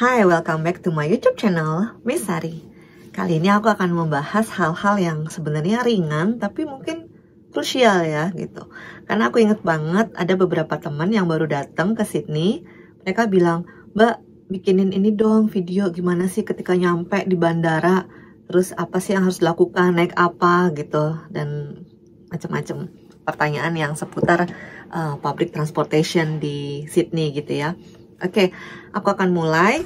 Hai, welcome back to my YouTube channel, Miss Sari. Kali ini aku akan membahas hal-hal yang sebenarnya ringan, tapi mungkin krusial ya gitu. Karena aku inget banget ada beberapa teman yang baru datang ke Sydney. Mereka bilang, Mbak, bikinin ini dong video gimana sih ketika nyampe di bandara. Terus apa sih yang harus dilakukan, naik apa gitu. Dan macam-macam pertanyaan yang seputar public transportation di Sydney gitu ya. Oke, aku akan mulai.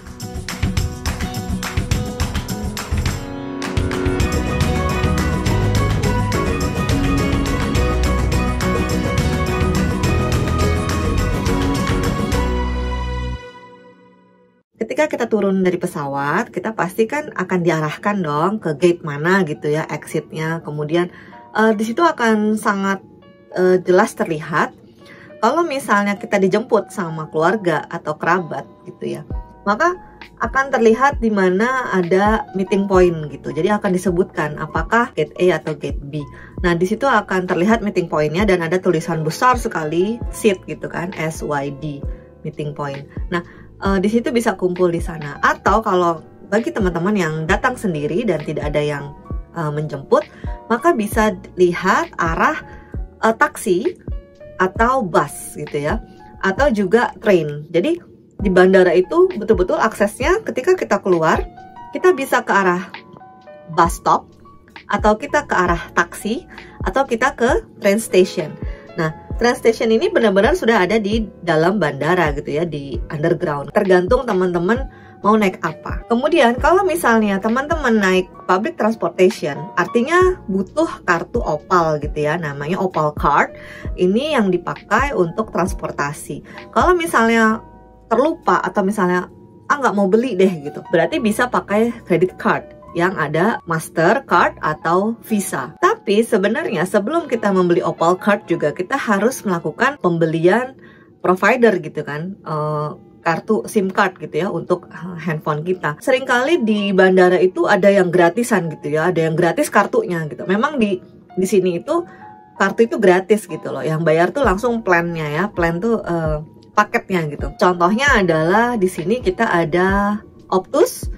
Ketika kita turun dari pesawat, kita pasti kan akan diarahkan dong ke gate mana gitu ya, exitnya. Kemudian di situ akan sangat jelas terlihat kalau misalnya kita dijemput sama keluarga atau kerabat gitu ya, maka akan terlihat di mana ada meeting point gitu. Jadi akan disebutkan apakah gate A atau gate B. Nah, di situ akan terlihat meeting pointnya dan ada tulisan besar sekali seat gitu kan, SYD, meeting point. Nah, di situ bisa kumpul di sana. Atau kalau bagi teman-teman yang datang sendiri dan tidak ada yang menjemput, maka bisa lihat arah taksi atau bus gitu ya, atau juga train. Jadi di bandara itu betul-betul aksesnya ketika kita keluar, kita bisa ke arah bus stop, atau kita ke arah taksi, atau kita ke train station. Nah, train station ini benar-benar sudah ada di dalam bandara gitu ya, di underground. Tergantung teman-teman mau naik apa. Kemudian kalau misalnya teman-teman naik public transportation, artinya butuh kartu opal gitu ya, namanya opal card. Ini yang dipakai untuk transportasi. Kalau misalnya terlupa atau misalnya nggak mau beli deh gitu, berarti bisa pakai credit card yang ada Mastercard atau Visa. Tapi sebenarnya sebelum kita membeli opal card juga kita harus melakukan pembelian provider gitu kan, kartu SIM card gitu ya untuk handphone kita. Seringkali di bandara itu ada yang gratisan gitu ya, ada yang gratis kartunya gitu. Memang di sini itu kartu itu gratis gitu loh. Yang bayar tuh langsung plannya ya, plan tuh paketnya gitu. Contohnya adalah di sini kita ada Optus,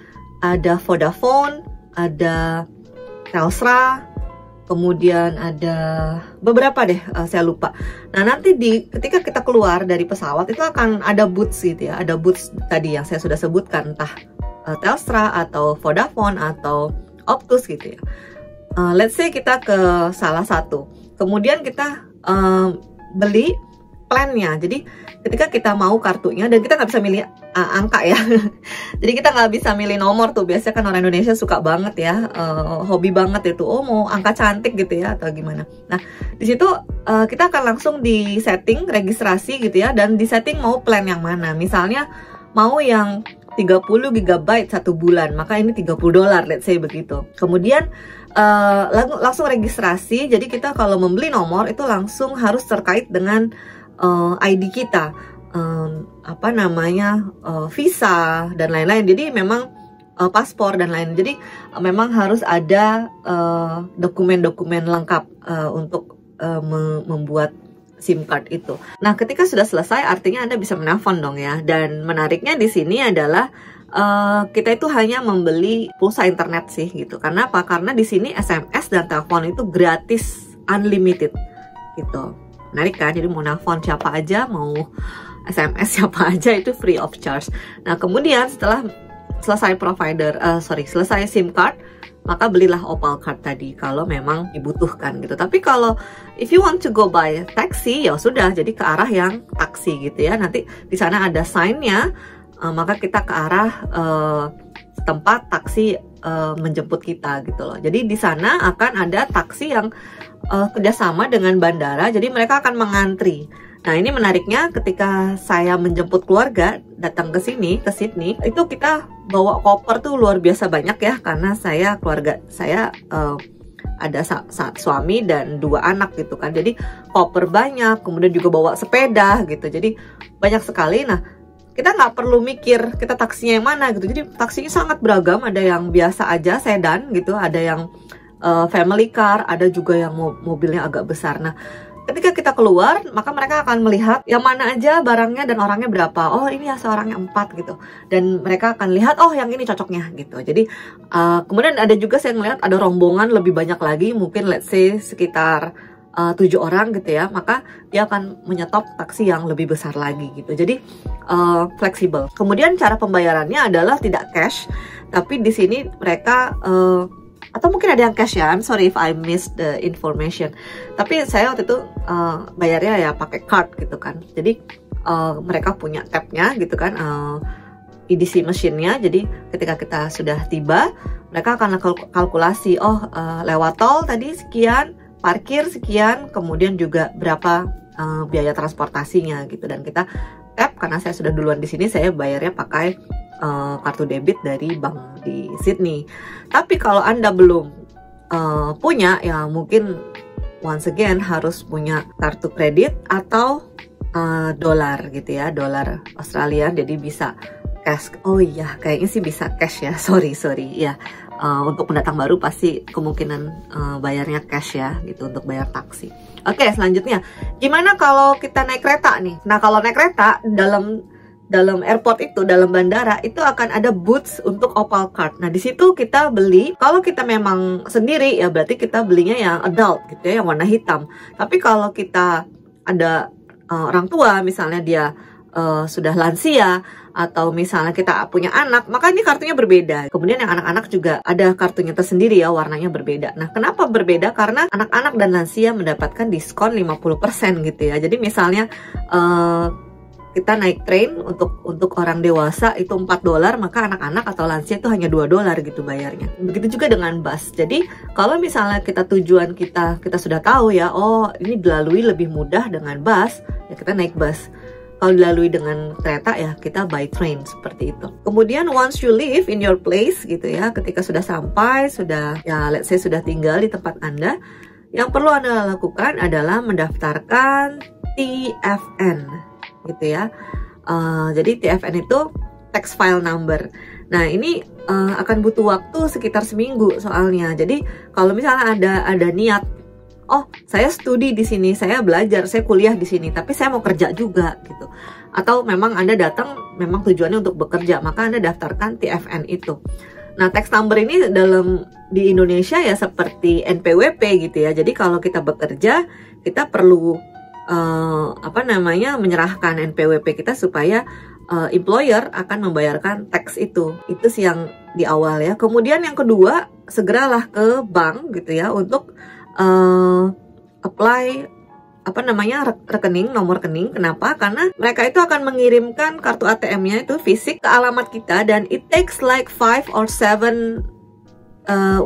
ada Vodafone, ada Telstra, kemudian ada beberapa deh, saya lupa. Nah, nanti ketika kita keluar dari pesawat itu akan ada booths gitu ya. Ada booths tadi yang saya sudah sebutkan, entah Telstra atau Vodafone atau Optus gitu ya. Let's say kita ke salah satu. Kemudian kita beli plannya. Jadi ketika kita mau kartunya, dan kita nggak bisa milih angka ya. Jadi kita nggak bisa milih nomor tuh. Biasanya kan orang Indonesia suka banget ya, hobi banget itu. Oh, mau angka cantik gitu ya atau gimana. Nah, di situ kita akan langsung di setting registrasi gitu ya, dan di setting mau plan yang mana. Misalnya mau yang 30 GB satu bulan, maka ini $30, let's say begitu. Kemudian langsung registrasi. Jadi kita kalau membeli nomor itu langsung harus terkait dengan ID kita, apa namanya, visa dan lain-lain. Jadi memang paspor dan lain. Jadi memang harus ada dokumen-dokumen lengkap untuk membuat SIM card itu. Nah, ketika sudah selesai, artinya Anda bisa menelpon dong ya. Dan menariknya di sini adalah kita itu hanya membeli pulsa internet sih gitu. Karena apa? Karena di sini SMS dan telepon itu gratis, unlimited gitu. Menarik kan? Jadi mau nelfon siapa aja, mau SMS siapa aja itu free of charge. Nah, kemudian setelah selesai selesai SIM card, maka belilah opal card tadi kalau memang dibutuhkan gitu. Tapi kalau if you want to go by taxi, ya sudah, jadi ke arah yang taksi gitu ya. Nanti di sana ada sign-nya, maka kita ke arah tempat taksi menjemput kita gitu loh. Jadi di sana akan ada taksi yang kerjasama dengan bandara, jadi mereka akan mengantri. Nah, ini menariknya ketika saya menjemput keluarga datang ke sini, ke Sydney, itu kita bawa koper tuh luar biasa banyak ya, karena keluarga saya ada suami dan 2 anak gitu kan. Jadi koper banyak, kemudian juga bawa sepeda gitu. Jadi banyak sekali. Nah, kita nggak perlu mikir kita taksinya yang mana gitu. Jadi taksinya sangat beragam, ada yang biasa aja sedan gitu, ada yang family car, ada juga yang mobilnya agak besar. Nah, ketika kita keluar, maka mereka akan melihat yang mana aja barangnya dan orangnya berapa. Oh, ini ya seorangnya 4 gitu. Dan mereka akan lihat, oh yang ini cocoknya gitu. Jadi kemudian ada juga saya ngelihat ada rombongan lebih banyak lagi, mungkin let's say sekitar 7 orang gitu ya. Maka dia akan menyetop taksi yang lebih besar lagi gitu. Jadi fleksibel. Kemudian cara pembayarannya adalah tidak cash, tapi di sini mereka atau mungkin ada yang cash ya, I'm sorry if I missed the information. Tapi saya waktu itu bayarnya ya pakai card gitu kan. Jadi mereka punya tab-nya gitu kan, EDC mesinnya. Jadi ketika kita sudah tiba, mereka akan kalkulasi, oh lewat tol tadi sekian, parkir sekian, kemudian juga berapa biaya transportasinya gitu. Dan kita tap, karena saya sudah duluan di sini, saya bayarnya pakai kartu debit dari bank di Sydney. Tapi kalau Anda belum punya, ya mungkin once again harus punya kartu kredit atau dolar gitu ya, dolar Australia, jadi bisa cash. Oh iya, kayaknya sih bisa cash ya, sorry ya. Untuk pendatang baru pasti kemungkinan bayarnya cash ya gitu untuk bayar taksi. Oke, selanjutnya gimana kalau kita naik kereta nih? Nah, kalau naik kereta dalam airport itu, dalam bandara itu akan ada booths untuk Opal Card. Nah, di situ kita beli. Kalau kita memang sendiri ya berarti kita belinya yang adult gitu ya, yang warna hitam. Tapi kalau kita ada orang tua, misalnya dia sudah lansia, atau misalnya kita punya anak, maka ini kartunya berbeda. Kemudian yang anak-anak juga ada kartunya tersendiri ya, warnanya berbeda. Nah, kenapa berbeda? Karena anak-anak dan lansia mendapatkan diskon 50% gitu ya. Jadi misalnya kita naik train untuk orang dewasa itu $4, maka anak-anak atau lansia itu hanya $2 gitu bayarnya. Begitu juga dengan bus. Jadi kalau misalnya tujuan kita sudah tahu ya, oh ini dilalui lebih mudah dengan bus, ya kita naik bus. Kalau dilalui dengan kereta ya kita by train, seperti itu. Kemudian once you live in your place gitu ya, ketika sudah sampai, sudah ya let's say sudah tinggal di tempat Anda, yang perlu Anda lakukan adalah mendaftarkan TFN gitu ya. Jadi TFN itu tax file number. Nah, ini akan butuh waktu sekitar seminggu soalnya. Jadi kalau misalnya ada niat, oh saya studi di sini, saya belajar, saya kuliah di sini, tapi saya mau kerja juga gitu. Atau memang Anda datang memang tujuannya untuk bekerja, maka Anda daftarkan TFN itu. Nah, tax number ini di Indonesia ya seperti NPWP gitu ya. Jadi kalau kita bekerja, kita perlu menyerahkan NPWP kita supaya employer akan membayarkan tax itu. Itu sih yang di awal ya. Kemudian yang kedua, segeralah ke bank gitu ya untuk apply rekening, nomor rekening. Kenapa? Karena mereka itu akan mengirimkan kartu ATM-nya itu fisik ke alamat kita, dan it takes like 5 or 7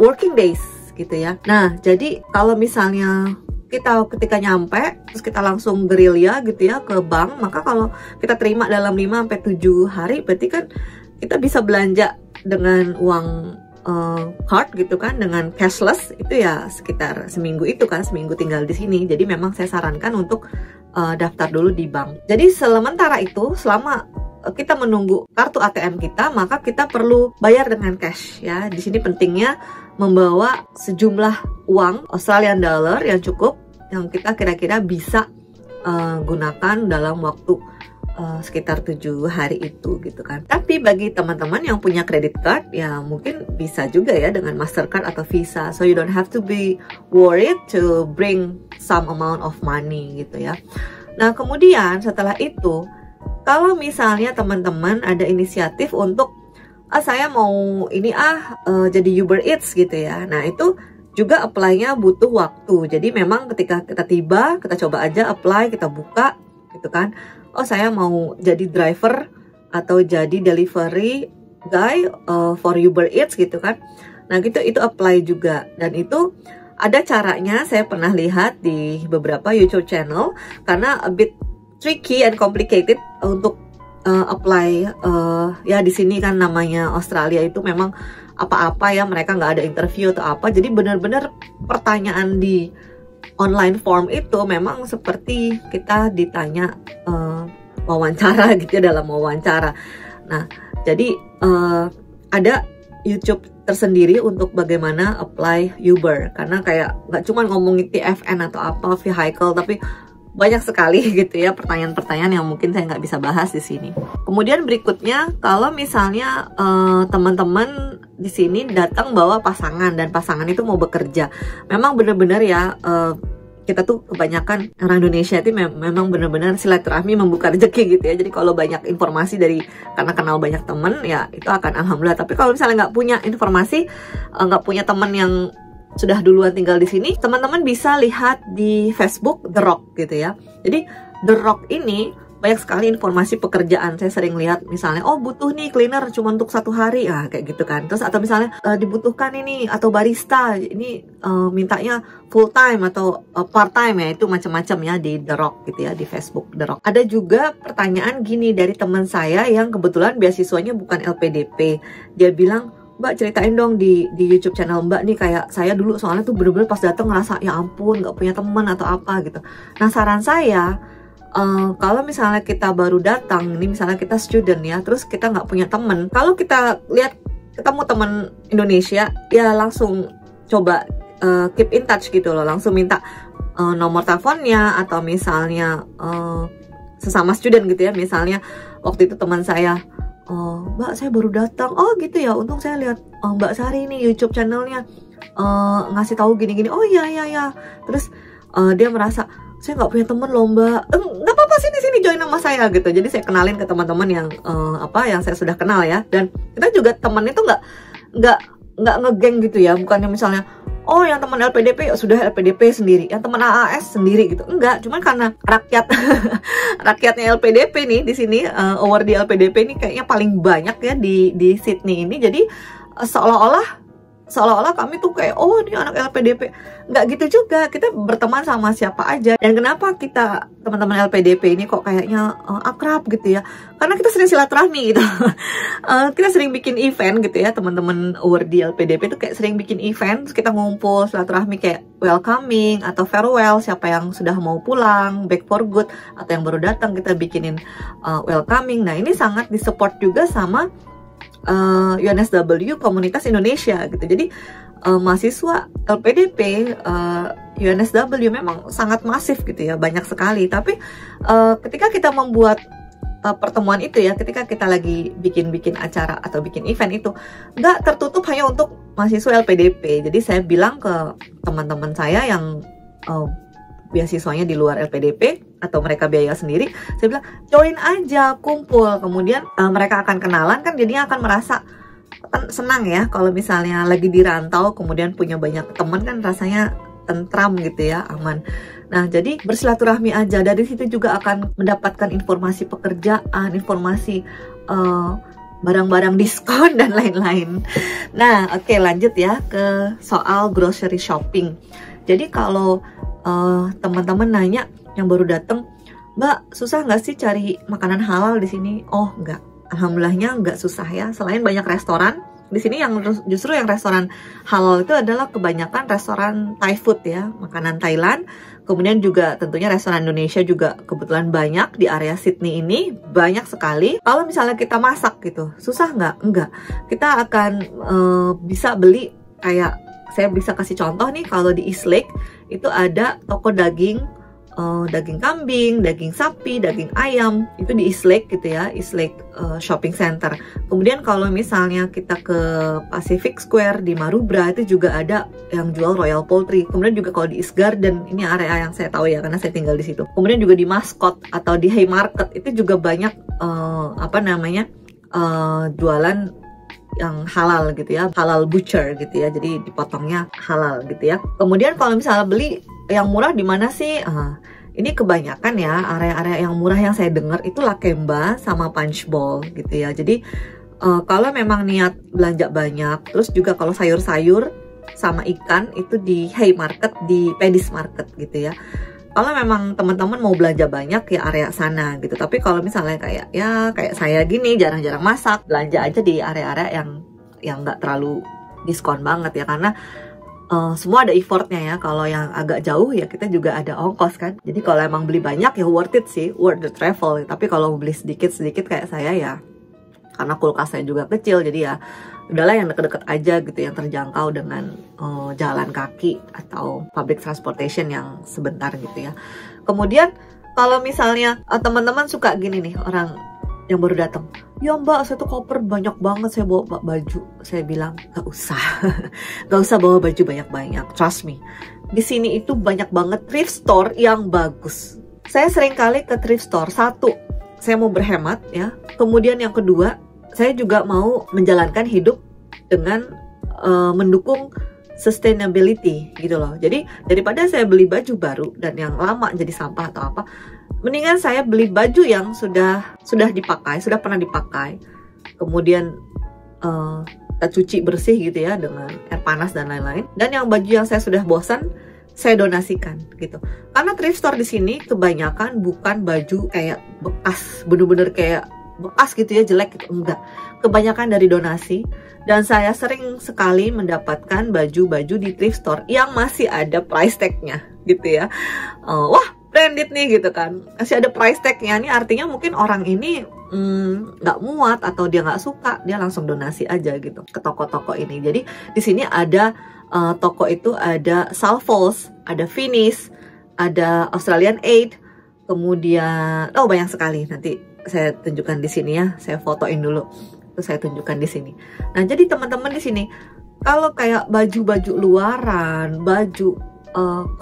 working days gitu ya. Nah, jadi kalau misalnya kita ketika nyampe terus kita langsung gerilya gitu ya ke bank, maka kalau kita terima dalam 5-7 hari, berarti kan kita bisa belanja dengan uang card gitu kan, dengan cashless itu ya sekitar seminggu itu kan, seminggu tinggal di sini. Jadi memang saya sarankan untuk daftar dulu di bank. Jadi sementara itu, selama kita menunggu kartu ATM kita, maka kita perlu bayar dengan cash ya. Di sini pentingnya membawa sejumlah uang Australian dollar yang cukup, yang kita kira-kira bisa gunakan dalam waktu sekitar 7 hari itu gitu kan. Tapi bagi teman-teman yang punya credit card, ya mungkin bisa juga ya dengan Mastercard atau Visa. So you don't have to be worried to bring some amount of money gitu ya. Nah, kemudian setelah itu, kalau misalnya teman-teman ada inisiatif untuk saya mau ini jadi Uber Eats gitu ya. Nah, itu juga apply-nya butuh waktu. Jadi memang ketika kita tiba, kita coba aja apply, kita buka gitu kan. Oh, saya mau jadi driver atau jadi delivery guy for Uber Eats gitu kan. Nah, gitu itu apply juga. Dan itu ada caranya, saya pernah lihat di beberapa YouTube channel, karena a bit tricky and complicated untuk apply. Ya di sini kan namanya Australia itu memang apa-apa ya, mereka nggak ada interview atau apa. Jadi benar-benar pertanyaan di online form itu memang seperti kita ditanya wawancara gitu ya, dalam wawancara. Nah, jadi ada YouTube tersendiri untuk bagaimana apply Uber, karena kayak nggak cuma ngomongin TFN atau apa vehicle, tapi banyak sekali gitu ya pertanyaan-pertanyaan yang mungkin saya nggak bisa bahas di sini. Kemudian berikutnya, kalau misalnya teman-teman di sini datang bawa pasangan dan pasangan itu mau bekerja, memang benar-benar ya kita tuh kebanyakan orang Indonesia itu memang benar-benar silaturahmi membuka rezeki gitu ya. Jadi kalau banyak informasi dari karena kenal banyak teman ya itu akan alhamdulillah. Tapi kalau misalnya nggak punya informasi, nggak punya teman yang sudah duluan tinggal di sini, teman-teman bisa lihat di Facebook The Rock gitu ya. Jadi The Rock ini banyak sekali informasi pekerjaan. Saya sering lihat misalnya, oh butuh nih cleaner cuma untuk 1 hari, kayak gitu kan. Terus atau misalnya dibutuhkan ini atau barista ini mintanya full time atau part time ya, itu macam-macam ya di The Rock gitu ya, di Facebook The Rock. Ada juga pertanyaan gini dari teman saya yang kebetulan beasiswanya bukan LPDP. Dia bilang, Mbak ceritain dong di YouTube channel Mbak nih, kayak saya dulu soalnya tuh bener-bener pas datang ngerasa ya ampun nggak punya teman atau apa gitu. Nah saran saya, kalau misalnya kita baru datang, ini misalnya kita student ya, terus kita nggak punya teman, kalau kita lihat ketemu teman Indonesia, ya langsung coba keep in touch gitu loh, langsung minta nomor teleponnya, atau misalnya sesama student gitu ya, misalnya waktu itu teman saya, Mbak saya baru datang, oh gitu ya, untung saya lihat Mbak Sari nih YouTube channelnya ngasih tahu gini-gini, oh iya, terus dia merasa saya nggak punya temen loh Mbak, nggak apa-apa sini join sama saya gitu. Jadi saya kenalin ke teman-teman yang yang saya sudah kenal ya, dan kita juga temen itu nggak ngegeng gitu ya, bukannya misalnya oh yang teman LPDP sudah LPDP sendiri, yang teman AAS sendiri gitu, enggak. Cuman karena rakyatnya LPDP nih di sini, award di LPDP ini kayaknya paling banyak ya di Sydney ini, jadi seolah-olah kami tuh kayak oh ini anak LPDP. Nggak gitu juga, kita berteman sama siapa aja. Dan kenapa kita teman-teman LPDP ini kok kayaknya akrab gitu ya, karena kita sering silaturahmi gitu. Kita sering bikin event gitu ya, teman-teman award di LPDP itu kayak sering bikin event, terus kita ngumpul silaturahmi kayak welcoming atau farewell, siapa yang sudah mau pulang back for good atau yang baru datang kita bikinin welcoming. Nah ini sangat disupport juga sama UNSW Komunitas Indonesia gitu. Jadi mahasiswa LPDP UNSW memang sangat masif gitu ya, banyak sekali. Tapi ketika kita membuat pertemuan itu ya, ketika kita lagi bikin acara atau bikin event itu nggak tertutup hanya untuk mahasiswa LPDP. Jadi saya bilang ke teman-teman saya yang beasiswanya di luar LPDP atau mereka biaya sendiri, saya bilang join aja, kumpul, kemudian mereka akan kenalan, kan jadinya akan merasa senang ya kalau misalnya lagi di rantau kemudian punya banyak teman, kan rasanya tentram gitu ya, aman. Nah jadi bersilaturahmi aja, dari situ juga akan mendapatkan informasi pekerjaan, informasi barang-barang diskon dan lain-lain. Nah oke, lanjut ya ke soal grocery shopping. Jadi kalau teman-teman nanya yang baru datang, Mbak susah nggak sih cari makanan halal di sini? Oh nggak, alhamdulillahnya nggak susah ya. Selain banyak restoran di sini, yang justru yang restoran halal itu adalah kebanyakan restoran Thai food ya, makanan Thailand. Kemudian juga tentunya restoran Indonesia juga kebetulan banyak di area Sydney ini, banyak sekali. Kalau misalnya kita masak gitu, susah nggak? Enggak. Kita akan bisa beli, kayak saya bisa kasih contoh nih, kalau di East Lake itu ada toko daging kambing, daging sapi, daging ayam, itu di East Lake gitu ya, East Lake Shopping Center. Kemudian kalau misalnya kita ke Pacific Square di Maroubra, itu juga ada yang jual Royal Poultry. Kemudian juga kalau di East Garden, ini area yang saya tahu ya karena saya tinggal di situ. Kemudian juga di Mascot atau di Haymarket itu juga banyak jualan yang halal gitu ya, halal butcher gitu ya, jadi dipotongnya halal gitu ya. Kemudian kalau misalnya beli yang murah di mana sih? Ini kebanyakan ya area-area yang murah yang saya dengar itu Lakemba sama Punchbowl gitu ya. Jadi kalau memang niat belanja banyak, terus juga kalau sayur-sayur sama ikan itu di Haymarket, di Paddy's Market gitu ya. Kalau memang teman-teman mau belanja banyak ya area sana gitu. Tapi kalau misalnya kayak saya gini jarang-jarang masak, belanja aja di area-area yang nggak terlalu diskon banget ya, karena semua ada effortnya ya. Kalau yang agak jauh ya kita juga ada ongkos kan. Jadi kalau emang beli banyak ya worth it sih, worth the travel. Tapi kalau beli sedikit-sedikit kayak saya ya, karena kulkas saya juga kecil, jadi ya udahlah yang deket-deket aja gitu, yang terjangkau dengan jalan kaki atau public transportation yang sebentar gitu ya. Kemudian kalau misalnya teman-teman suka gini nih, orang yang baru datang, ya mbak saya tuh koper banyak banget, saya bawa baju. Saya bilang gak usah gak usah bawa baju banyak-banyak, trust me, di sini itu banyak banget thrift store yang bagus. Saya sering kali ke thrift store. Satu, saya mau berhemat ya, kemudian yang kedua, saya juga mau menjalankan hidup dengan mendukung sustainability gitu loh. Jadi daripada saya beli baju baru dan yang lama jadi sampah atau apa, mendingan saya beli baju yang sudah dipakai, sudah pernah dipakai, kemudian kita cuci bersih gitu ya dengan air panas dan lain-lain. Dan yang baju yang saya sudah bosan, saya donasikan gitu. Karena thrift store di sini kebanyakan bukan baju kayak bekas, bener-bener kayak bekas gitu ya, jelek gitu, enggak. Kebanyakan dari donasi. Dan saya sering sekali mendapatkan baju-baju di thrift store yang masih ada price tag-nya gitu ya. Wah, branded nih gitu kan, masih ada price tag-nya. Ini artinya mungkin orang ini nggak muat atau dia nggak suka, dia langsung donasi aja gitu ke toko-toko ini. Jadi di sini ada toko itu ada Salvos, ada Finish, ada Australian Aid, kemudian banyak sekali. Nanti saya tunjukkan di sini ya, saya fotoin dulu, terus saya tunjukkan di sini. Nah jadi teman-teman di sini kalau kayak baju-baju luaran, baju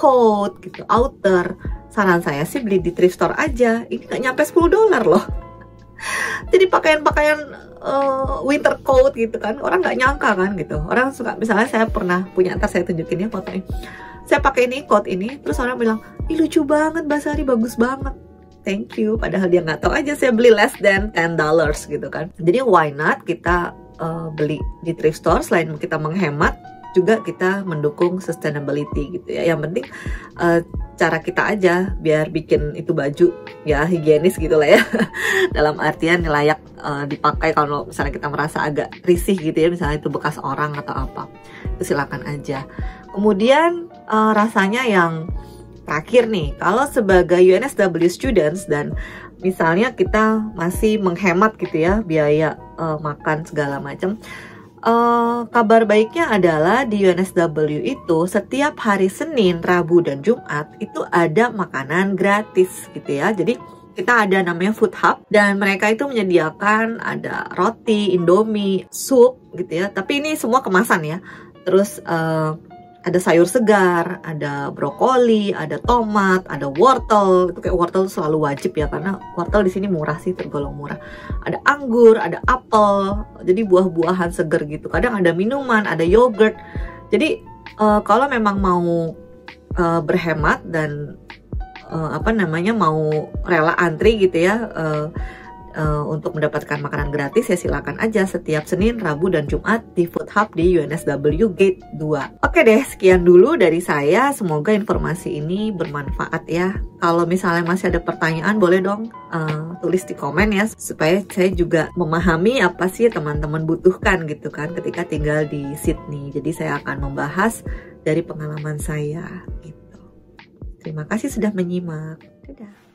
coat gitu, outer, saran saya sih beli di thrift store aja. Ini nggak nyampe $10 loh. Jadi pakaian-pakaian winter coat gitu kan, orang nggak nyangka kan gitu. Orang suka, misalnya saya pernah punya, ntar saya tunjukin ya fotonya. Saya pakai ini, coat ini, terus orang bilang, ih lucu banget Mbak Sari, bagus banget. Thank you, padahal dia nggak tahu aja saya beli less than $10 gitu kan. Jadi why not kita beli di thrift store, selain kita menghemat, juga kita mendukung sustainability gitu ya. Yang penting cara kita aja biar bikin itu baju ya higienis gitu lah ya. Dalam artian layak dipakai. Kalau misalnya kita merasa agak risih gitu ya, misalnya itu bekas orang atau apa, itu silakan aja. Kemudian rasanya yang terakhir nih, kalau sebagai UNSW students dan misalnya kita masih menghemat gitu ya biaya makan segala macam, kabar baiknya adalah di UNSW itu setiap hari Senin, Rabu, dan Jumat itu ada makanan gratis gitu ya. Jadi kita ada namanya Food Hub dan mereka itu menyediakan ada roti, Indomie, sup gitu ya. Tapi ini semua kemasan ya. Terus ada sayur segar, ada brokoli, ada tomat, ada wortel. Itu kayak wortel itu selalu wajib ya, karena wortel di sini murah sih, tergolong murah. Ada anggur, ada apel, jadi buah-buahan segar gitu. Kadang ada minuman, ada yogurt. Jadi kalau memang mau berhemat dan mau rela antri gitu ya, untuk mendapatkan makanan gratis ya silakan aja setiap Senin, Rabu, dan Jumat di Food Hub di UNSW Gate 2. Oke deh, sekian dulu dari saya. Semoga informasi ini bermanfaat ya. Kalau misalnya masih ada pertanyaan, boleh dong tulis di komen ya, supaya saya juga memahami apa sih teman-teman butuhkan gitu kan ketika tinggal di Sydney. Jadi saya akan membahas dari pengalaman saya gitu. Terima kasih sudah menyimak. Dadah.